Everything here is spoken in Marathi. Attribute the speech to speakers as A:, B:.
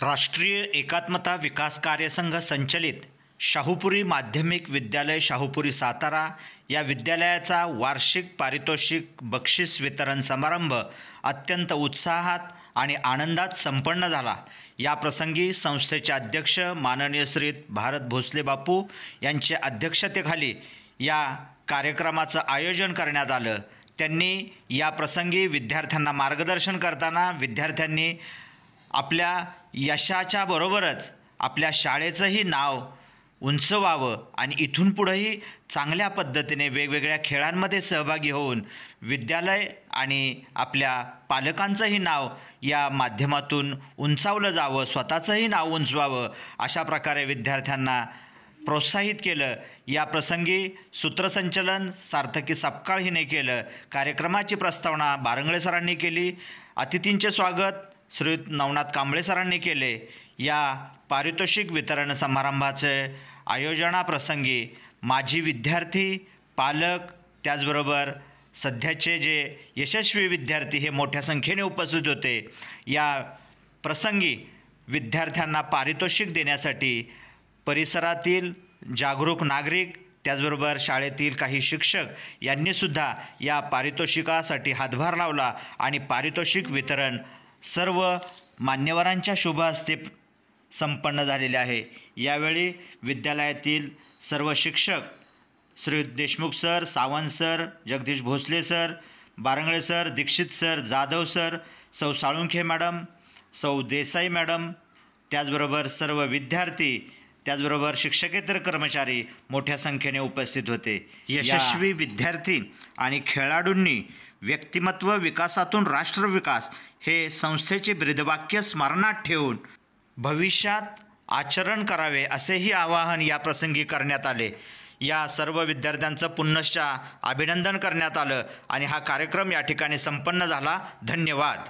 A: राष्ट्रीय एकात्मता विकास कार्यसंघ संचलित शाहूपुरी माध्यमिक विद्यालय शाहूपुरी सातारा या विद्यालयाचा वार्षिक पारितोषिक बक्षीस वितरण समारंभ अत्यंत उत्साहात आणि आनंदात संपन्न झाला। या प्रसंगी संस्थेचे अध्यक्ष माननीय श्री भारत भोसले बापू यांच्या अध्यक्षतेखाली या कार्यक्रमाचं आयोजन करण्यात आलं। त्यांनी या प्रसंगी विद्यार्थ्यांना मार्गदर्शन करताना विद्यार्थ्यांनी आपल्या यशाच्या बरोबरच आपल्या शाळेचंही नाव उंच व्हावं आणि इथून पुढेही चांगल्या पद्धतीने वेगवेगळ्या खेळांमध्ये सहभागी होऊन विद्यालय आणि आपल्या पालकांचंही नाव या माध्यमातून उंचावलं जावं, स्वतःचंही नाव उंचवावं, अशा प्रकारे विद्यार्थ्यांना प्रोत्साहित केलं। या प्रसंगी सूत्रसंचलन सार्थकी सपकाळ हिने केलं। कार्यक्रमाची प्रस्तावना बारंगळे सरांनी केली। अतिथींचे स्वागत श्रीयुत नवनाथ कांबळे सरांनी केले। या पारितोषिक वितरण समारंभाचे आयोजनाप्रसंगी माजी विद्यार्थी, पालक, त्याचबरोबर सध्याचे जे यशस्वी विद्यार्थी हे मोठ्या संख्येने उपस्थित होते। या प्रसंगी विद्यार्थ्यांना पारितोषिक देण्यासाठी परिसरातील जागरूक नागरिक, त्याचबरोबर शाळेतील काही शिक्षक यांनीसुद्धा या पारितोषिकासाठी हातभार लावला आणि पारितोषिक वितरण सर्व मान्यवरांच्या शुभ हस्ते संपन्न झालेले आहे। यावेळी विद्यालयातील सर्व शिक्षक Shri Deshmukh sir, Sawant sir, Jagdish Bhosale sir, Barangale sir, Dixit sir, Jadhav sir, सौ साळुंखे मॅडम, सौ देसाई मॅडम, त्याचबरोबर सर्व विद्यार्थी, त्याचबरोबर शिक्षकेतर कर्मचारी मोठ्या संख्येने उपस्थित होते। यशस्वी विद्यार्थी आणि खेळाडूंनी व्यक्तिमत्व विकासातून राष्ट्रविकास हे संस्थेचे ब्रीदवाक्य स्मरणात ठेवून भविष्यात आचरण करावे असेही आवाहन या प्रसंगी करण्यात आले। या सर्व विद्यार्थ्यांचं पुनश्च अभिनंदन करण्यात आलं आणि हा कार्यक्रम या ठिकाणी संपन्न झाला। धन्यवाद।